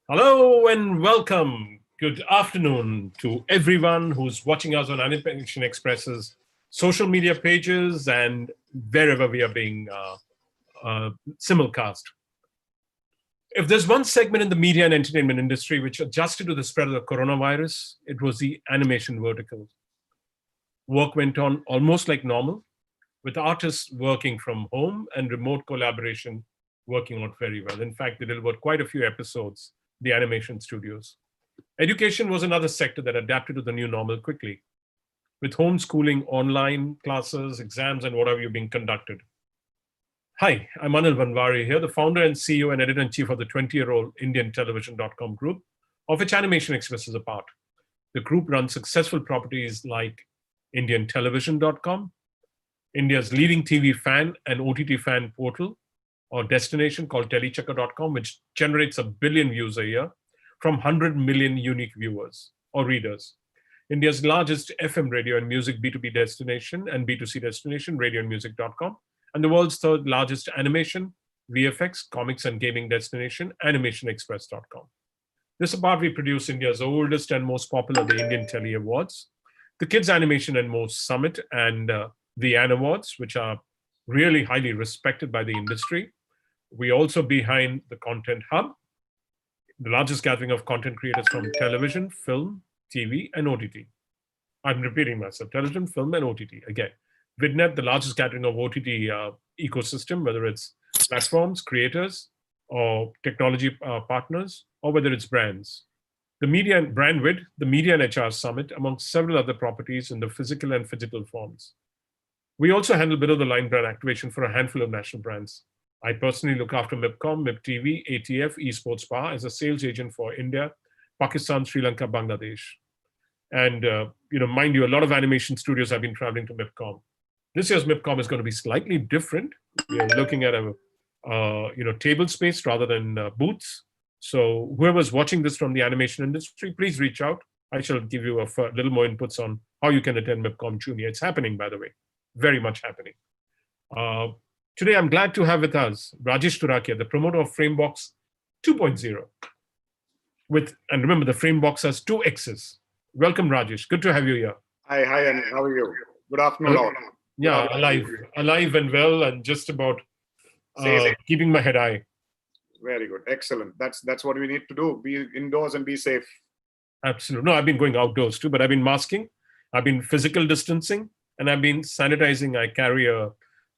Hello and welcome. Good afternoon to everyone who's watching us on Animation Express's social media pages and wherever we are being simulcast. If there's one segment in the media and entertainment industry which adjusted to the spread of the coronavirus, it was the animation vertical. Work went on almost like normal, with artists working from home and remote collaboration working out very well. In fact, they delivered quite a few episodes, the animation studios. Education was another sector that adapted to the new normal quickly, with homeschooling, online classes, exams, and what have you being conducted. Hi, I'm Anil Vanwari here, the founder and CEO and editor-in-chief of the 20-year-old IndianTelevision.com group, of which Animation Express is a part. The group runs successful properties like IndianTelevision.com, India's leading TV fan and OTT fan portal or destination called Telechecker.com, which generates 1 billion views a year from 100 million unique viewers or readers. India's largest FM radio and music B2B destination and B2C destination, radioandmusic.com, and the world's third largest animation, VFX, comics and gaming destination, animationexpress.com. This apart, we produce India's oldest and most popular, the Indian Telly Awards, the Kids Animation and More Summit, and the Ann Awards, which are really highly respected by the industry. We also behind the Content Hub, the largest gathering of content creators from television, film, TV, and OTT. I'm repeating myself, television, film, and OTT. Again, Vidnet, the largest gathering of OTT ecosystem, whether it's platforms, creators, or technology partners, or whether it's brands. The Media and Brandwid, the Media and HR Summit, amongst several other properties in the physical and phygital forms. We also handle below-the-line brand activation for a handful of national brands. I personally look after MIPCOM, MIPTV, ATF, Esports Bar as a sales agent for India, Pakistan, Sri Lanka, Bangladesh. And mind you, a lot of animation studios have been traveling to MIPCOM. This year's MIPCOM is going to be slightly different. We are looking at a table space rather than booths. So whoever's watching this from the animation industry, please reach out. I shall give you a little more inputs on how you can attend MIPCOM Junior. It's happening, by the way, very much happening. Today, I'm glad to have with us Rajesh Turakia, the promoter of Framebox 2.0. And remember, the Framebox has 2 X's. Welcome, Rajesh. Good to have you here. Hi, and how are you? Good afternoon, all. Yeah, alive and well, and just about keeping my head high. Very good, excellent. That's what we need to do. Be indoors and be safe. Absolutely. No, I've been going outdoors too, but I've been masking, I've been physical distancing, and I've been sanitizing. I carry a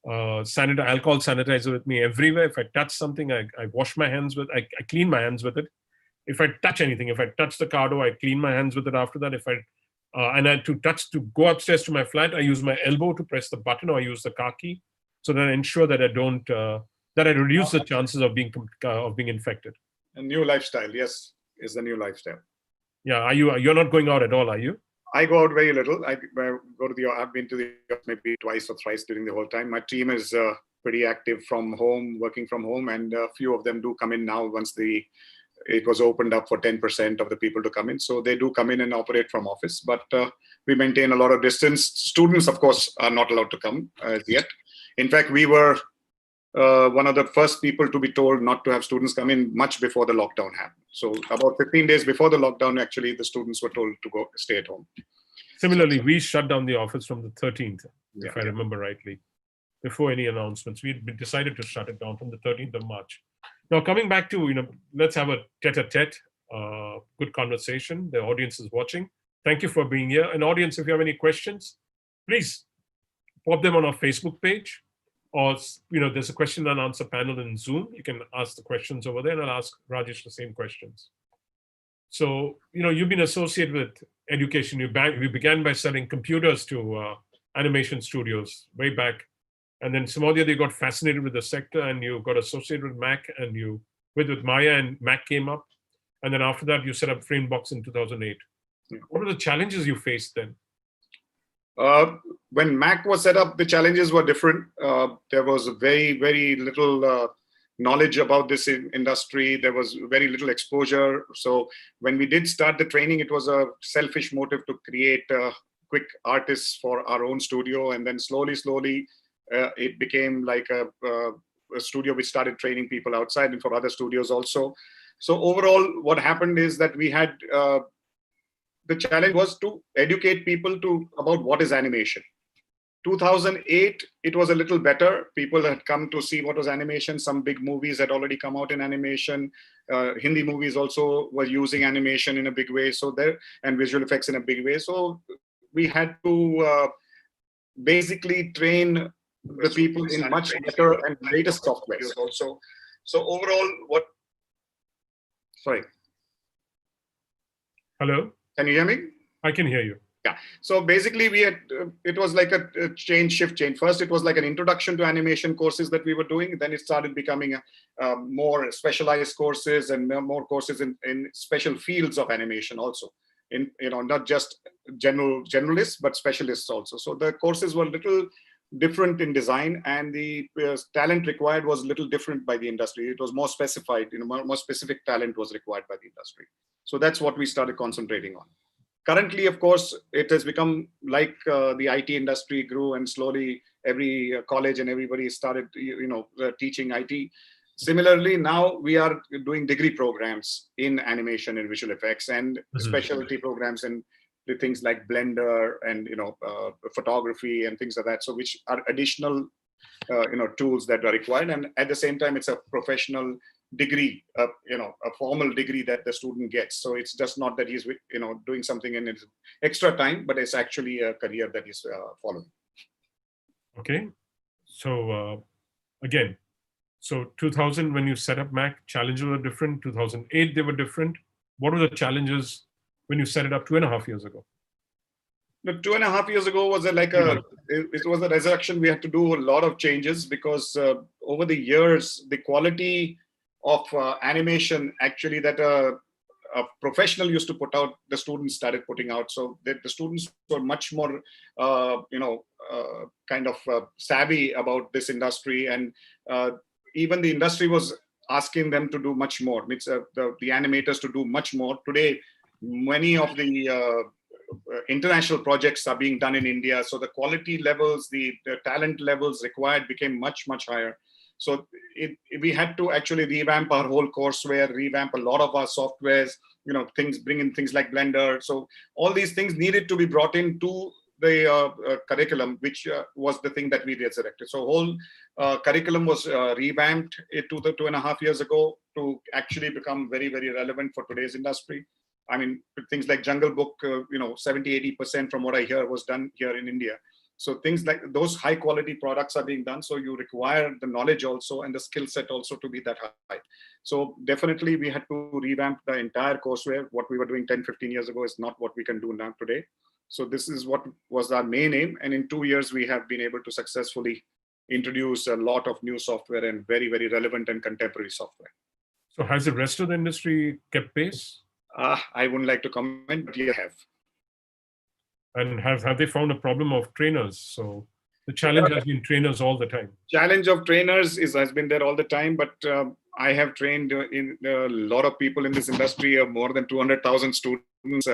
alcohol sanitizer with me everywhere. If I touch something, I wash my hands with. I clean my hands with it. If I touch anything, if I touch the car door, I clean my hands with it after that. If I to go upstairs to my flat, I use my elbow to press the button, or I use the car key, so that I ensure that I don't that I reduce the chances of being infected. A new lifestyle, yes, is the new lifestyle. Yeah, you're not going out at all, are you? I go out very little. I've been to the office maybe twice or thrice during the whole time. My team is pretty active from home, working from home, and a few of them do come in now once it was opened up for 10% of the people to come in. So they do come in and operate from office, but we maintain a lot of distance. Students, of course, are not allowed to come as yet. In fact, we were one of the first people to be told not to have students come in much before the lockdown happened. So about 15 days before the lockdown, actually, the students were told to stay at home. Similarly, we shut down the office from the 13th, if I remember rightly, before any announcements. We decided to shut it down from the 13th of March. Now, coming back to, let's have a tete-a-tete, good conversation. The audience is watching. Thank you for being here. And audience, if you have any questions, please pop them on our Facebook page. Or, there's a question and answer panel in Zoom. You can ask the questions over there, and I'll ask Rajesh the same questions. So, you've been associated with education. You began by selling computers to animation studios way back. And then some other, you got fascinated with the sector, and you got associated with Mac, and you with Maya, and Mac came up. And then after that, you set up Framebox in 2008. Yeah. What were the challenges you faced then? When Mac was set up, the challenges were different. There was very, very little knowledge about this industry. There was very little exposure. So when we did start the training, it was a selfish motive to create quick artists for our own studio. And then slowly, it became like a studio which started training people outside and for other studios also. So overall, what happened is that we had, the challenge was to educate people about what is animation. 2008, it was a little better. People had come to see what was animation. Some big movies had already come out in animation. Hindi movies also were using animation in a big way. And visual effects in a big way. So we had to basically train the people in much better and latest softwares also. So overall, sorry. Hello? Can you hear me? I can hear you. Yeah. So basically, it was like a shift change. First, it was like an introduction to animation courses that we were doing. Then it started becoming more specialized courses and more courses in special fields of animation also. Not just generalists, but specialists also. So the courses were a little different in design, and the talent required was a little different by the industry. It was more specified. More specific talent was required by the industry. So that's what we started concentrating on. Currently, of course, it has become like the IT industry grew, and slowly every college and everybody started, teaching IT. Similarly, now we are doing degree programs in animation and visual effects, and specialty programs in the things like Blender and photography and things like that. So, which are additional tools that are required, and at the same time, it's a professional degree, a formal degree that the student gets. So it's just not that he's doing something in his extra time, but it's actually a career that he's following. Okay, so again, so 2000 when you set up Mac, challenges were different. 2008 they were different. What were the challenges when you set it up 2.5 years ago? No, 2.5 years ago was it was a resurrection. We had to do a lot of changes because over the years the quality of animation actually that a professional used to put out, the students started putting out. So the students were much more, savvy about this industry, and even the industry was asking them to do much more. It's the animators to do much more. Today, many of the international projects are being done in India. So the quality levels, the talent levels required became much higher. So we had to actually revamp our whole courseware, revamp a lot of our softwares, bring in things like Blender. So all these things needed to be brought into the curriculum, which was the thing that we resurrected. So whole curriculum was revamped 2.5 years ago to actually become very, very relevant for today's industry. I mean, things like Jungle Book, 70-80% from what I hear was done here in India. So things like those high quality products are being done. So you require the knowledge also and the skill set also to be that high. So definitely we had to revamp the entire courseware. What we were doing 10-15 years ago is not what we can do now today. So this is what was our main aim. And in 2 years, we have been able to successfully introduce a lot of new software and very, very relevant and contemporary software. So has the rest of the industry kept pace? I wouldn't like to comment, but yeah, I have. And have they found a problem of trainers? So the challenge has been trainers all the time. Challenge of trainers has been there all the time, but I have trained in a lot of people in this industry, more than 200,000 students,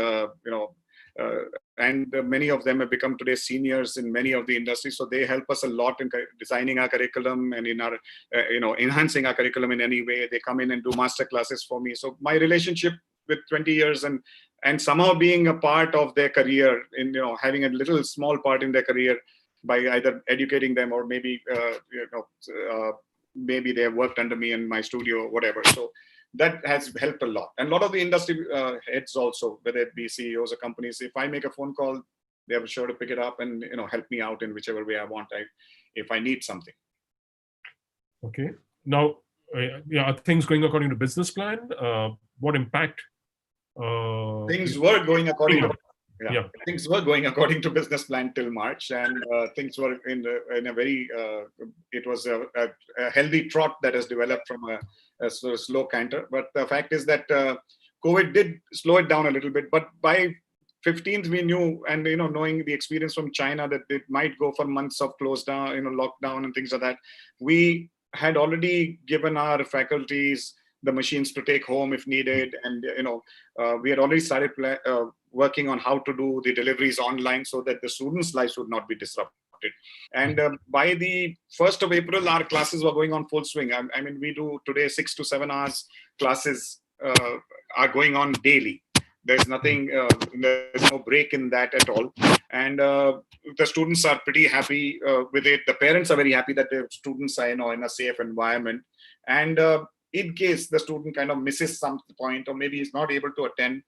and many of them have become today seniors in many of the industries. So they help us a lot in designing our curriculum and in our, enhancing our curriculum in any way. They come in and do master classes for me. So my relationship with 20 years and somehow being a part of their career, in having a little small part in their career by either educating them or maybe maybe they have worked under me in my studio or whatever. So that has helped a lot. And a lot of the industry heads also, whether it be CEOs or companies, if I make a phone call, they are sure to pick it up and help me out in whichever way I want, if I need something. Okay. Now, are things going according to business plan? What impact? Things were going according to things were going according to business plan till March, and things were in a very it was a healthy trot that has developed from a slow canter. But the fact is that COVID did slow it down a little bit. But by 15th, we knew, and knowing the experience from China, that it might go for months of close down, lockdown and things like that. We had already given our faculties the machines to take home if needed, and we had already started working on how to do the deliveries online so that the students' lives would not be disrupted. And by the 1st of April, our classes were going on full swing. I mean, we do today 6 to 7 hours classes are going on daily. There's nothing, there's no break in that at all. And the students are pretty happy with it. The parents are very happy that their students are, in a safe environment. And in case the student kind of misses some point, or maybe he's not able to attend,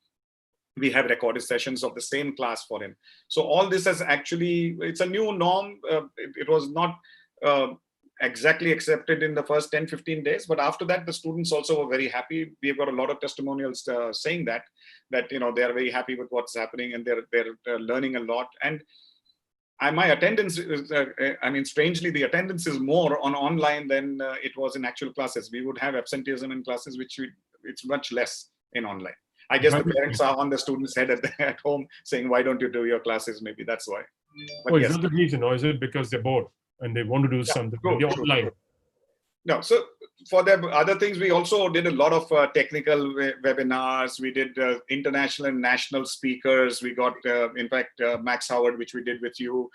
we have recorded sessions of the same class for him. So all this is actually, it's a new norm. It was not exactly accepted in the first 10, 15 days, but after that, the students also were very happy. We've got a lot of testimonials saying that they are very happy with what's happening, and they're learning a lot. And my attendance is, strangely, the attendance is more on online than it was in actual classes. We would have absenteeism in classes, it's much less in online. I guess the parents are on the students' head at home saying, why don't you do your classes? Maybe that's why. But yes. Is that the reason, or is it because they're bored and they want to do something online? No, so for the other things, we also did a lot of technical webinars. We did international and national speakers. We got, in fact, Max Howard, which we did with you,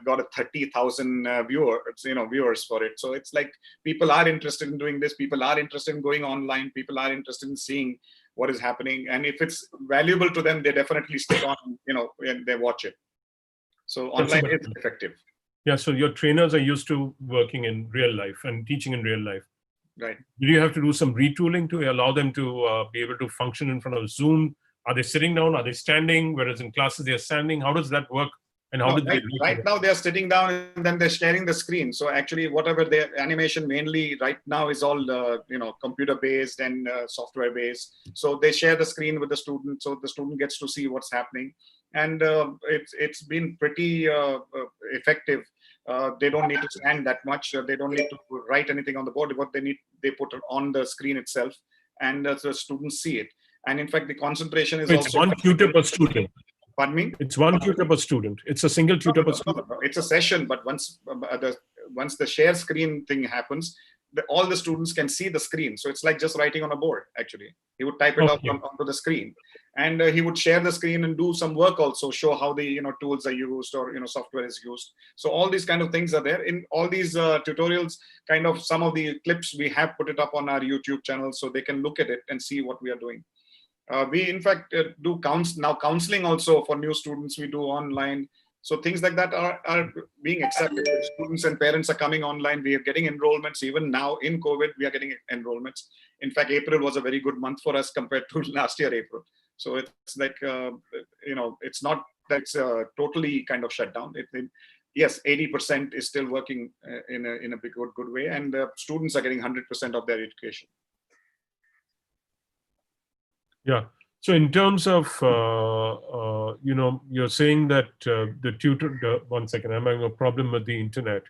got a 30,000 viewers for it. So it's like people are interested in doing this. People are interested in going online. People are interested in seeing what is happening. And if it's valuable to them, they definitely stay on, and they watch it. So online is effective. Yeah, so your trainers are used to working in real life and teaching in real life. Right. Did you have to do some retooling to allow them to be able to function in front of Zoom? Are they sitting down? Are they standing? Whereas in classes, they are standing. How does that work? And how right now they're sitting down and then they're sharing the screen. So actually, whatever their animation mainly right now is all computer based and software based. So they share the screen with the student, so the student gets to see what's happening, and it's been pretty effective. They don't need to stand that much. They don't need to write anything on the board. What they put it on the screen itself, and the students see it. And in fact, the concentration is also one tutor per student. Pardon me? It's one tutor per student. It's a single tutor per student. No. It's a session, but once the share screen thing happens, all the students can see the screen. So it's like just writing on a board, actually. He would type it up onto the screen, and he would share the screen and do some work also, show how the tools are used, or software is used. So all these kind of things are there in all these tutorials. Kind of some of the clips we have put it up on our YouTube channel, so they can look at it and see what we are doing. We in fact do counseling also for new students. We do online. So things like that are being accepted. Students and parents are coming online. We are getting enrollments. Even now in COVID, we are getting enrollments. In fact, April was a very good month for us compared to last year, April. So it's like, it's not that it's totally kind of shut down. Yes, 80% is still working in a good way. And students are getting 100% of their education. Yeah. So in terms of, you're saying that the tutor, one second, I'm having a problem with the internet.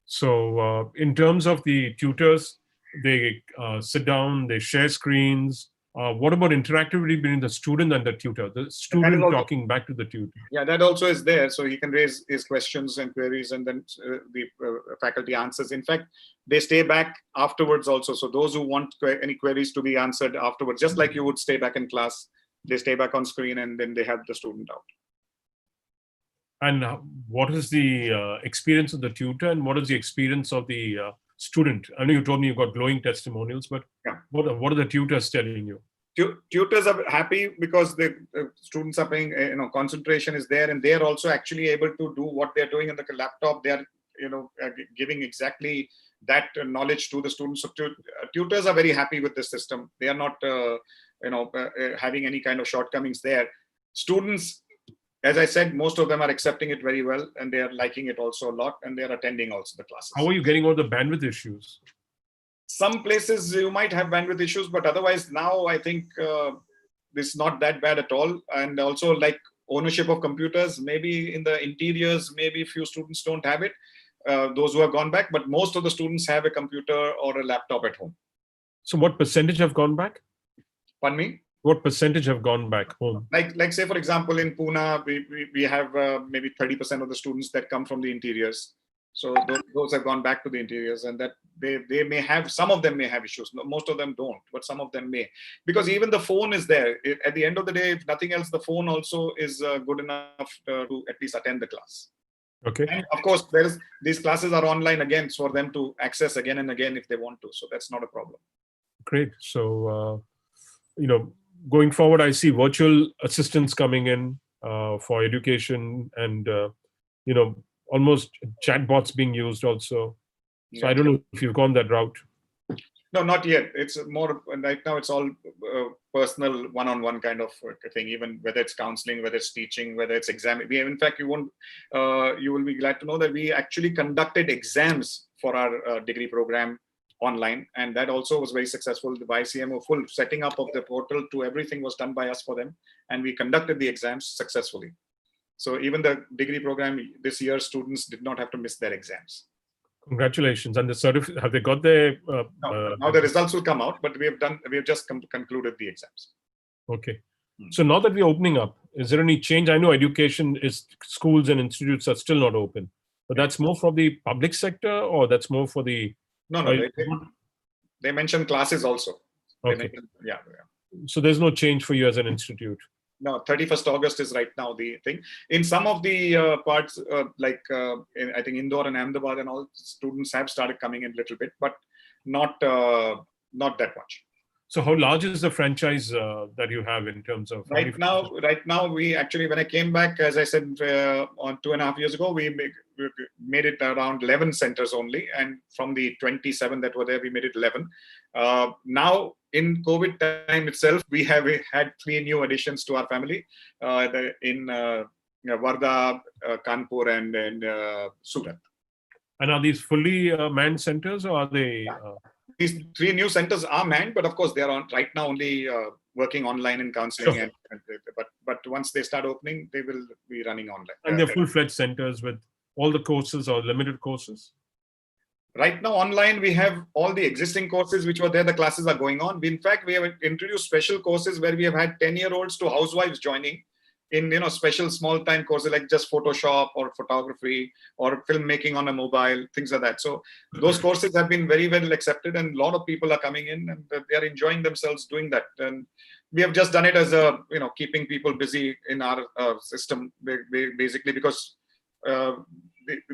So in terms of the tutors, they sit down, they share screens. What about interactivity between the student and the tutor? The student also talking back to the tutor. Yeah, that also is there. So he can raise his questions and queries, and then the faculty answers. In fact, they stay back afterwards also. So those who want any queries to be answered afterwards, just like you would stay back in class, they stay back on screen, and then they help the student out. And what is the experience of the tutor, and what is the experience of the student? I know you told me you've got glowing testimonials, but yeah, what are the tutors telling you? Tutors are happy because the students are paying, concentration is there, and they are also actually able to do what they're doing in the laptop. They are, giving exactly that knowledge to the students. So tutors are very happy with the system. They are not, having any kind of shortcomings there. Students, as I said, most of them are accepting it very well, and they are liking it also a lot, and they are attending also the classes. How are you getting all the bandwidth issues? Some places you might have bandwidth issues, but otherwise now I think it's not that bad at all. And also, like ownership of computers, maybe in the interiors, maybe few students don't have it, those who have gone back, but most of the students have a computer or a laptop at home. So what percentage have gone back? Pardon me? What percentage have gone back home? Like say, for example, in Pune, we have maybe 30% of the students that come from the interiors. So those have gone back to the interiors, and that they may have, some of them may have issues. Most of them don't, but some of them may, because even the phone is there. At the end of the day, if nothing else, the phone also is good enough to at least attend the class. Okay. And of course, these classes are online again for them to access again and again if they want to. So that's not a problem. Great. So, going forward, I see virtual assistants coming in for education, and almost chatbots being used also. So I don't know if you've gone that route. No, not yet. It's more right now. It's all personal, one-on-one kind of thing. Even whether it's counseling, whether it's teaching, whether it's exam. In fact, you will be glad to know that we actually conducted exams for our degree program online, and that also was very successful. The YCMO full setting up of the portal to everything was done by us for them, and we conducted the exams successfully. So even the degree program this year, students did not have to miss their exams. Congratulations! And the certificate, have they got their? No, now the results will come out, but we have just concluded the exams. Okay. So now that we're opening up, is there any change? I know education is, schools and institutes are still not open, but that's more for the public sector, or that's more for the. No, they mentioned classes also. Okay. Yeah. So there's no change for you as an institute. No, 31st August is right now the thing. In some of the parts, I think Indore and Ahmedabad and all, students have started coming in a little bit, but not that much. So how large is the franchise that you have in terms of? Right now, we actually, when I came back, as I said, on 2.5 years ago, we made it around 11 centers only. And from the 27 that were there, we made it 11. Now, in COVID time itself, we have had 3 new additions to our family in Wardha, Kanpur, and Surat. And are these fully manned centers, or are they? These 3 new centers are manned, but of course they are right now only working online and counseling. Sure. But once they start opening, they will be running online. And they're full-fledged centers with all the courses or limited courses? Right now, online, we have all the existing courses which were there. The classes are going on. In fact, we have introduced special courses where we have had 10-year-olds to housewives joining in special small time courses like just Photoshop or photography or filmmaking on a mobile, things like that. So those courses have been very well accepted, and a lot of people are coming in and they are enjoying themselves doing that. And we have just done it as a keeping people busy in our system, basically, because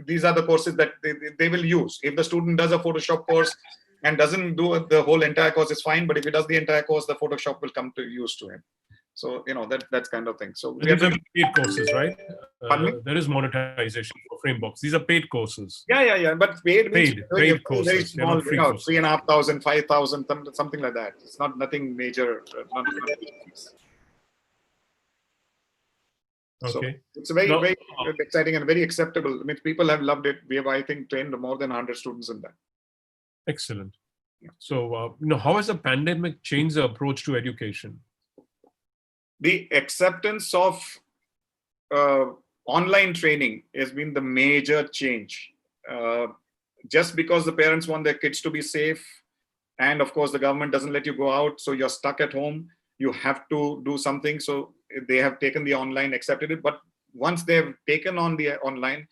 these are the courses that they will use. If the student does a Photoshop course and doesn't do the whole entire course, is fine. But if he does the entire course, the Photoshop will come to use to him. So, that kind of thing. So these are paid courses, right? There is monetization for Framebox. These are paid courses. Yeah. But paid courses. Very small, 3,500, 5,000, something like that. It's nothing major. Okay. So it's very exciting and very acceptable. I mean, people have loved it. We have, I think, trained more than 100 students in that. Excellent. Yeah. So, how has the pandemic changed the approach to education? The acceptance of online training has been the major change. Just because the parents want their kids to be safe, and of course the government doesn't let you go out, so you're stuck at home, you have to do something. So they have taken the online, accepted it. But once they've taken on the online,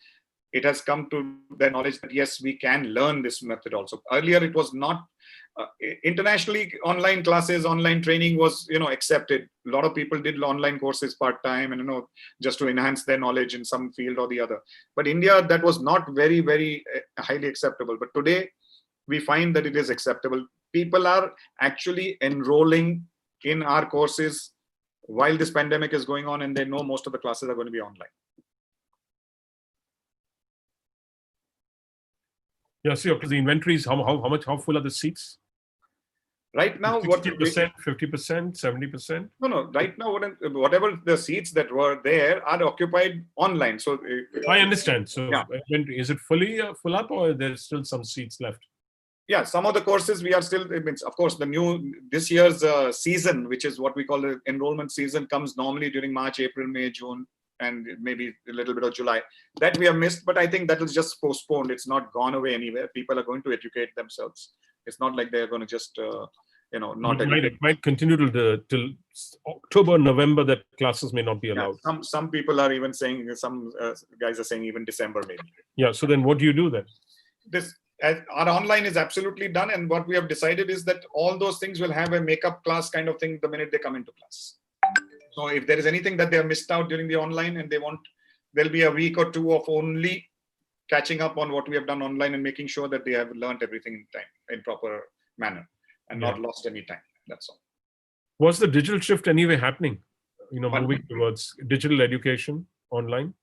it has come to their knowledge that yes, we can learn this method also. Earlier it was not. Internationally, online classes, online training was accepted. A lot of people did online courses part-time and just to enhance their knowledge in some field or the other. But India, that was not very, very highly acceptable. But today we find that it is acceptable. People are actually enrolling in our courses while this pandemic is going on, and they know most of the classes are going to be online. Yeah, so the inventories, how full are the seats? Right now, 60%, 50%, 70%? No. Right now, whatever the seats that were there are occupied online. So I understand. So yeah. Is it fully full up, or there's still some seats left? Yeah, some of the courses we are still. Of course, this year's season, which is what we call the enrollment season, comes normally during March, April, May, June, and maybe a little bit of July. That we have missed, but I think that is just postponed. It's not gone away anywhere. People are going to educate themselves. It's not like they're going to just not It might continue till October, November, that classes may not be allowed. Some people are even saying, some guys are saying even December maybe. Yeah. So then what do you do then? Our online is absolutely done. And what we have decided is that all those things will have a makeup class kind of thing the minute they come into class. So if there is anything that they have missed out during the online and there'll be a week or two of only catching up on what we have done online and making sure that they have learned everything in time, in proper manner, and not lost any time. That's all. Was the digital shift anyway happening? Moving towards digital education online?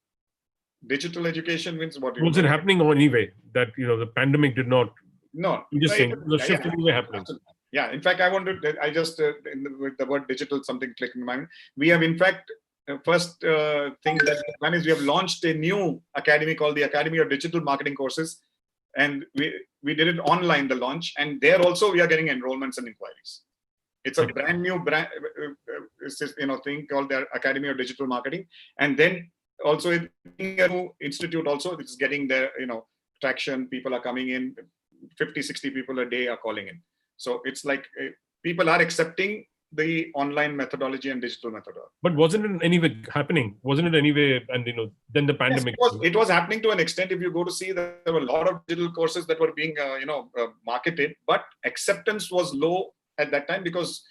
Digital education means what? Was it happening anyway that, the pandemic did not? No. I'm just saying, the shift anyway happening. Absolutely. Yeah. In fact, with the word digital, something clicked in my mind. We have, in fact, first thing that we've done is we have launched a new academy called the Academy of Digital Marketing Courses. And we did it online, the launch. And there also we are getting enrollments and inquiries. It's a brand new thing called the Academy of Digital Marketing. And then also a new institute also, it's getting there, traction. People are coming in, 50, 60 people a day are calling in. So it's like people are accepting the online methodology and digital methodology. But wasn't it anyway happening? Wasn't it anyway? And then the pandemic. Yes, it was happening to an extent. If you go to see, there were a lot of digital courses that were being marketed, but acceptance was low at that time because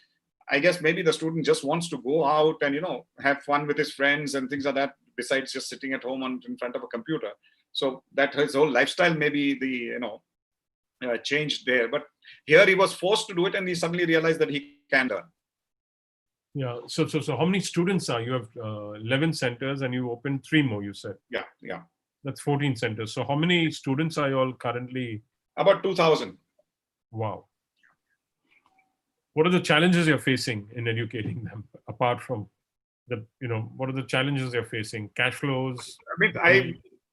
I guess maybe the student just wants to go out and have fun with his friends and things like that, besides just sitting at home in front of a computer. So that his whole lifestyle maybe changed there. But here he was forced to do it, and he suddenly realized that he can learn. Yeah. So how many students are you? Have 11 centers, and you opened 3 more. You said. Yeah. That's 14 centers. So how many students are you all currently? About 2,000. Wow. What are the challenges you're facing in educating them? Apart from what are the challenges you're facing? Cash flows.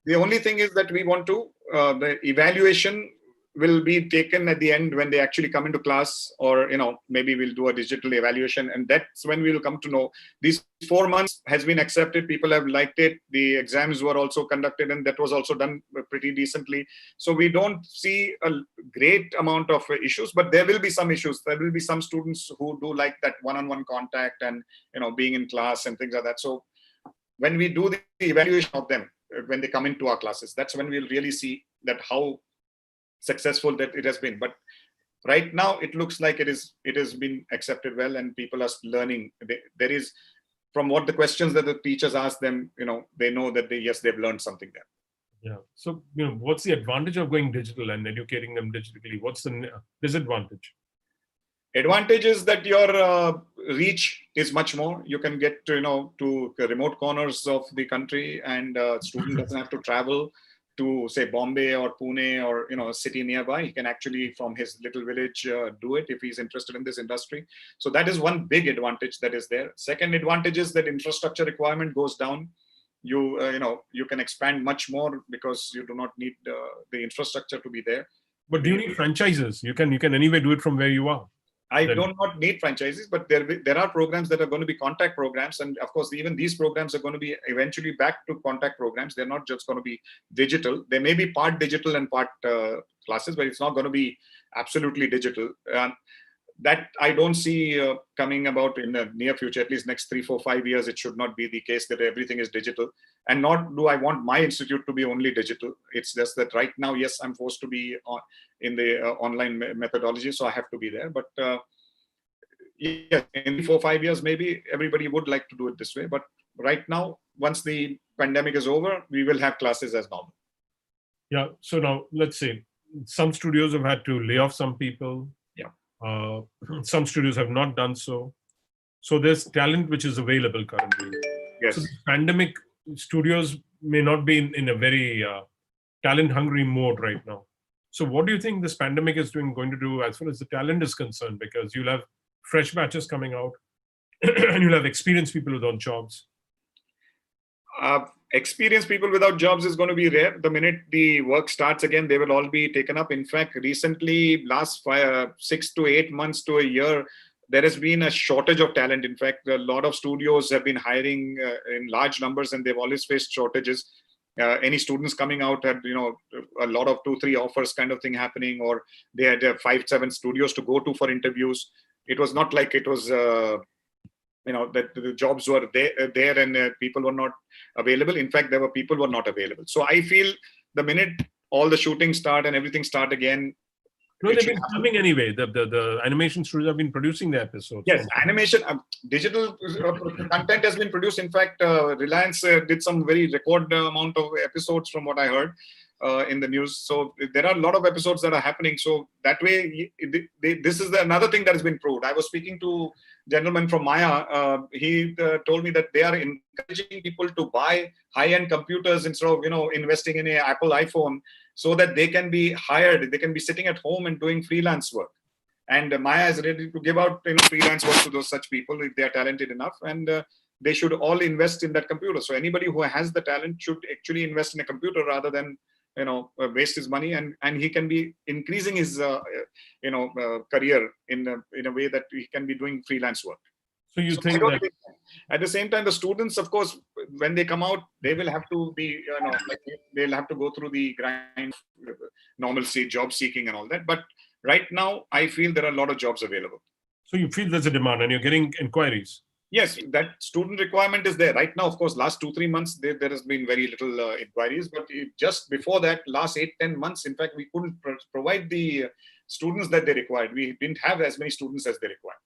The only thing is that we want to the evaluation will be taken at the end when they actually come into class, or maybe we'll do a digital evaluation, and that's when we'll come to know these 4 months has been accepted. People have liked it. The exams were also conducted, and that was also done pretty decently. So we don't see a great amount of issues, but there will be some issues. There will be some students who do like that one-on-one contact and being in class and things like that. So when we do the evaluation of them, when they come into our classes, that's when we'll really see that how successful that it has been. But right now it looks like it has been accepted well, and people are learning. There is, from what the questions that the teachers ask them, they know that they've learned something there. Yeah. So what's the advantage of going digital and educating them digitally? What's the disadvantage? Advantage is that your reach is much more. You can get to remote corners of the country, and student doesn't have to travel to say Bombay or Pune or a city nearby. He can actually from his little village do it if he's interested in this industry. So that is one big advantage that is there. Second advantage is that infrastructure requirement goes down. You can expand much more because you do not need the infrastructure to be there. But do you need franchises? You can anyway do it from where you are. I do not need franchises, but there are programs that are going to be contact programs. And of course, even these programs are going to be eventually back to contact programs. They're not just going to be digital. They may be part digital and part classes, but it's not going to be absolutely digital. That I don't see coming about in the near future, at least next 3, 4, 5 years. It should not be the case that everything is digital. And nor do I want my institute to be only digital. It's just that right now, yes, I'm forced to be in the online methodology, so I have to be there. But yeah, in 4, 5 years, maybe everybody would like to do it this way. But right now, once the pandemic is over, we will have classes as normal. Yeah. So now let's say some studios have had to lay off some people. Some studios have not done so. So there's talent which is available currently. Yes. So the pandemic, studios may not be in a very talent-hungry mode right now. So what do you think this pandemic is going to do as far as the talent is concerned? Because you'll have fresh batches coming out and you'll have experienced people without jobs. Experienced people without jobs is going to be rare. The minute the work starts again, they will all be taken up. In fact, recently, last 6 to 8 months to a year, there has been a shortage of talent. In fact, a lot of studios have been hiring in large numbers, and they've always faced shortages. Any students coming out had, a lot of 2, 3 offers kind of thing happening, or they had 5, 7 studios to go to for interviews. It was not like it was, that the jobs were there and people were not available. In fact, there were people who were not available. So I feel the minute all the shooting start and everything start again. No, they've been filming anyway. The animation studios have been producing the episodes. Yes, animation, digital content has been produced. In fact, Reliance did some very record amount of episodes from what I heard in the news. So there are a lot of episodes that are happening. So that way, this is another thing that has been proved. I was speaking to a gentleman from Maya. He told me that they are encouraging people to buy high-end computers instead of investing in an Apple iPhone, so that they can be hired. They can be sitting at home and doing freelance work. And Maya is ready to give out freelance work to those such people if they are talented enough, and they should all invest in that computer. So anybody who has the talent should actually invest in a computer rather than waste his money, and he can be increasing his career in a way that he can be doing freelance work. So you think that at the same time, the students, of course, when they come out, they will have to be, they'll have to go through the grind, normalcy, job seeking and all that. But right now, I feel there are a lot of jobs available. So you feel there's a demand and you're getting inquiries? Yes, that student requirement is there. Right now, of course, last 2-3 months, there has been very little inquiries. But just before that, last 8-10 months, in fact, we couldn't provide the students that they required. We didn't have as many students as they required.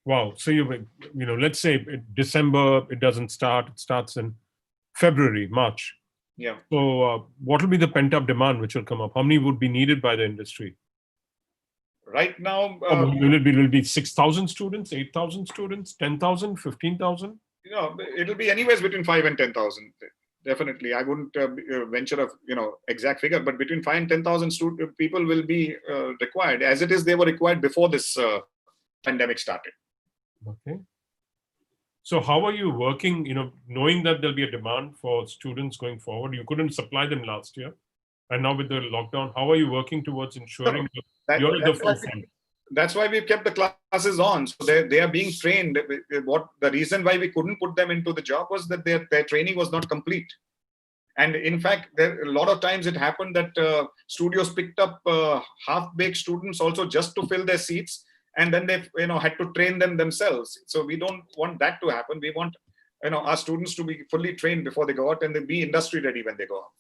Wow. So let's say December, it doesn't start. It starts in February, March. Yeah. So what will be the pent-up demand which will come up? How many would be needed by the industry? Right now, will it be 6,000 students, 8,000 students, 10,000, 15,000? It'll be anyways between 5 and 10,000. Definitely, I wouldn't venture a exact figure, but between 5 and 10,000 people will be required. As it is, they were required before this pandemic started. Okay. So how are you working? Knowing that there'll be a demand for students going forward, you couldn't supply them last year, and now with the lockdown, how are you working towards ensuring you're at the forefront? That's why we've kept the classes on. So they are being trained. What the reason why we couldn't put them into the job was that their training was not complete. And in fact, a lot of times it happened that studios picked up half-baked students also just to fill their seats, and then they had to train them themselves. So we don't want that to happen. We want our students to be fully trained before they go out, and they be industry ready when they go out.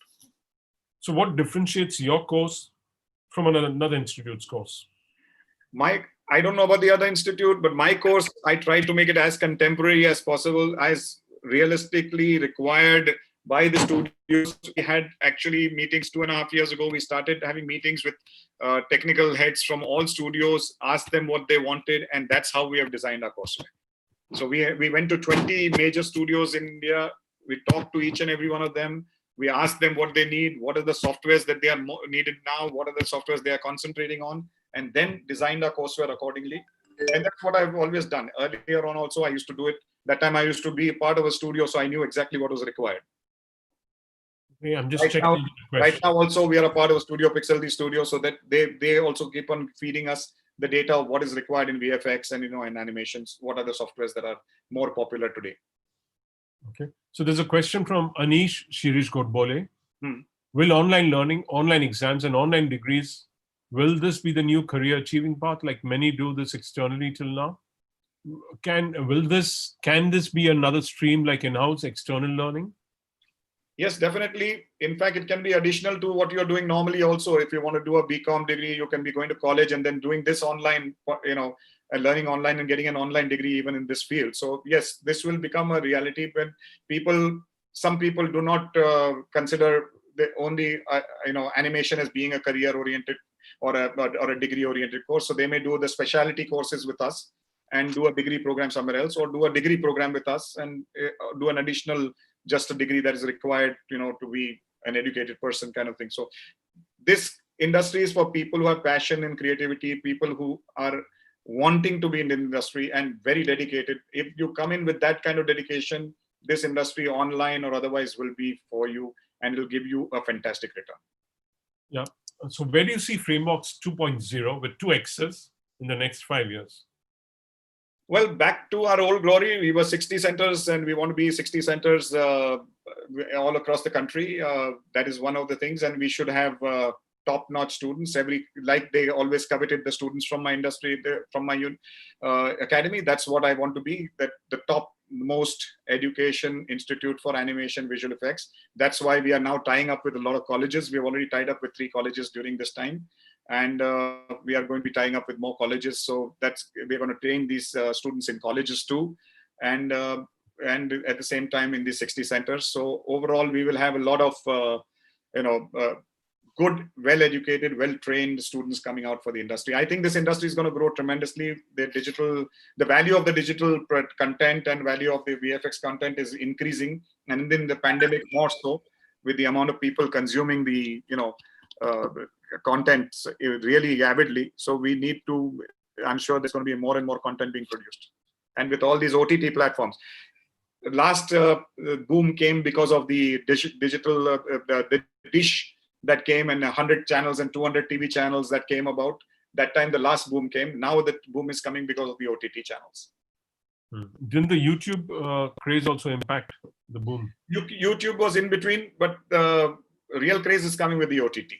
So what differentiates your course from another institute's course? I don't know about the other institute, but my course, I try to make it as contemporary as possible, as realistically required by the studios. We had actually meetings 2.5 years ago. We started having meetings with technical heads from all studios, asked them what they wanted, and that's how we have designed our courseware. So we went to 20 major studios in India. We talked to each and every one of them. We asked them what they need, what are the softwares that they are needed now, what are the softwares they are concentrating on, and then designed our courseware accordingly. And that's what I've always done. Earlier on also, I used to do it. That time I used to be a part of a studio, so I knew exactly what was required. Okay, I'm just checking. Right now also, we are a part of a studio, Pixel D Studio, so that they also keep on feeding us the data of what is required in VFX and in animations. What are the softwares that are more popular today? Okay. So there's a question from Anish Shirish Godbole. Will online learning, online exams, and online degrees, will this be the new career achieving path like many do this externally till now? Can this be another stream like in-house external learning? Yes, definitely. In fact, it can be additional to what you're doing normally also. If you want to do a BCom degree, you can be going to college and then doing this online, learning online and getting an online degree even in this field. So yes, this will become a reality when some people do not consider the only animation as being a career-oriented or a degree-oriented course. So they may do the specialty courses with us and do a degree program somewhere else, or do a degree program with us and do an additional just a degree that is required, to be an educated person kind of thing. So this industry is for people who have passion and creativity, people who are wanting to be in the industry and very dedicated. If you come in with that kind of dedication, this industry online or otherwise will be for you, and it will give you a fantastic return. Yeah. So where do you see Frameworks 2.0 with 2 X's in the next 5 years? Well, back to our old glory. We were 60 centers and we want to be 60 centers all across the country. That is one of the things. And we should have top-notch students. Like they always coveted the students from my industry, from my academy. That's what I want to be. That the top most education institute for animation visual effects. That's why we are now tying up with a lot of colleges. We have already tied up with 3 colleges during this time, and we are going to be tying up with more colleges. So we're going to train these students in colleges too, and at the same time in the 60 centers. So overall, we will have a lot of good, well-educated, well-trained students coming out for the industry. I think this industry is going to grow tremendously. The value of the digital content and value of the VFX content is increasing, and in the pandemic more so, with the amount of people consuming the content really avidly. So we need to. I'm sure there's going to be more and more content being produced, and with all these OTT platforms. Last boom came because of the digital the dish that came, and 100 channels and 200 TV channels that came about. That time the last boom came. Now the boom is coming because of the OTT channels. Didn't the YouTube craze also impact the boom? YouTube was in between, but the real craze is coming with the OTT.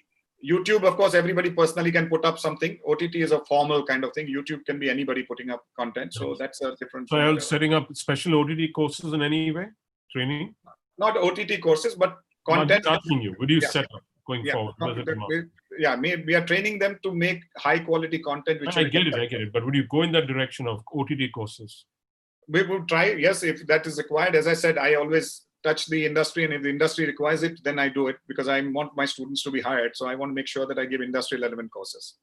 YouTube, of course, everybody personally can put up something. OTT is a formal kind of thing. YouTube can be anybody putting up content. So that's a different. So are you setting up special OTT courses in any way? Training? Not OTT courses, but content. I'm asking you, what do you set up going forward? We are training them to make high quality content. I get it. But would you go in that direction of OTT courses? We would try, yes, if that is required. As I said, I always touch the industry, and if the industry requires it, then I do it, because I want my students to be hired. So I want to make sure that I give industry relevant courses.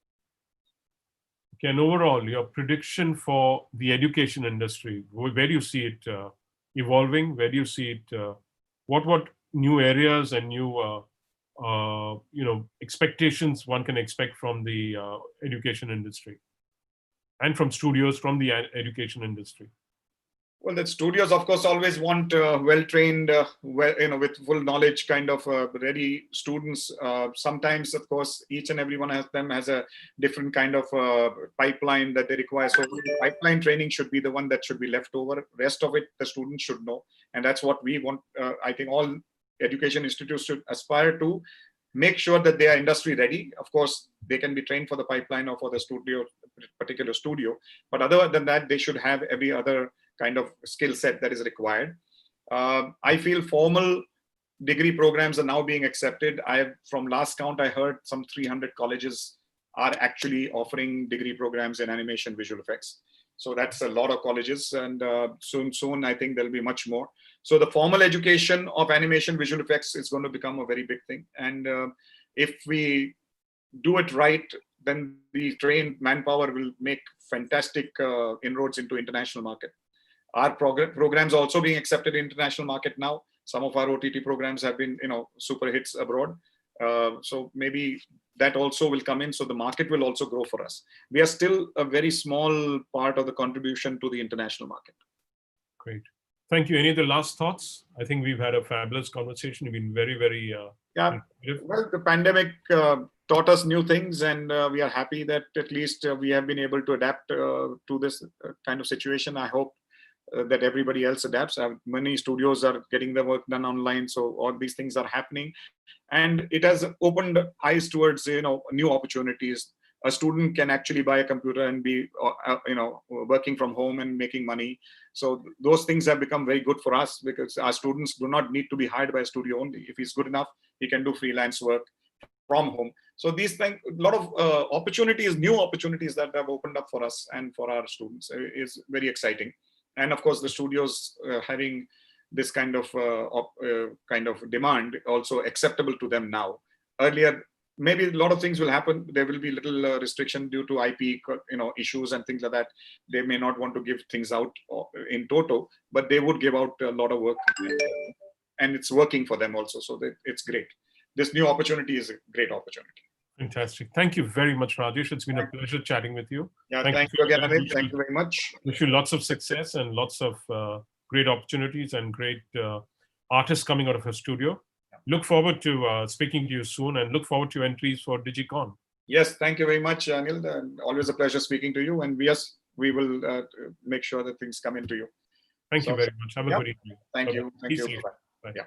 Okay, and overall, your prediction for the education industry, where do you see it evolving? Where do you see it? What new areas and new expectations one can expect from the education industry and from studios, from the education industry? Well, the studios, of course, always want well-trained, with full knowledge kind of ready students. Sometimes, of course, each and every one of them has a different kind of pipeline that they require. So pipeline training should be the one that should be left over. Rest of it, the students should know. And that's what we want. I think all education institutes should aspire to make sure that they are industry ready. Of course, they can be trained for the pipeline or for the particular studio. But other than that, they should have every other kind of skill set that is required. I feel formal degree programs are now being accepted. From last count, I heard some 300 colleges are actually offering degree programs in animation visual effects. So that's a lot of colleges, and soon I think there'll be much more. So the formal education of animation visual effects is going to become a very big thing. And if we do it right, then the trained manpower will make fantastic inroads into international market. Our programs are also being accepted in international market now. Some of our OTT programs have been, super hits abroad. So maybe that also will come in. So the market will also grow for us. We are still a very small part of the contribution to the international market. Great. Thank you. Any other last thoughts? I think we've had a fabulous conversation. You've been very, very well, the pandemic taught us new things, and we are happy that at least we have been able to adapt to this kind of situation. I hope that everybody else adapts. Many studios are getting their work done online, so all these things are happening, and it has opened eyes towards new opportunities. A student can actually buy a computer and be working from home and making money. So those things have become very good for us, because our students do not need to be hired by a studio only. If he's good enough, he can do freelance work from home. So these things, a lot of opportunities, new opportunities that have opened up for us and for our students is very exciting. And of course, the studios having this kind of demand also acceptable to them now. Earlier, maybe a lot of things will happen. There will be little restriction due to IP, issues and things like that. They may not want to give things out in toto, but they would give out a lot of work, and it's working for them also. So it's great. This new opportunity is a great opportunity. Fantastic. Thank you very much, Rajesh. It's been a pleasure chatting with you. Yeah, thank you again, Anil. Thank you very much. Wish you lots of success and lots of great opportunities and great artists coming out of your studio. Look forward to speaking to you soon, and look forward to your entries for DigiCon. Yes, thank you very much, Anil. Always a pleasure speaking to you. And yes, we will make sure that things come into you. Thank you very much. Have a good evening. Thank you. Thank you. Bye. Yeah.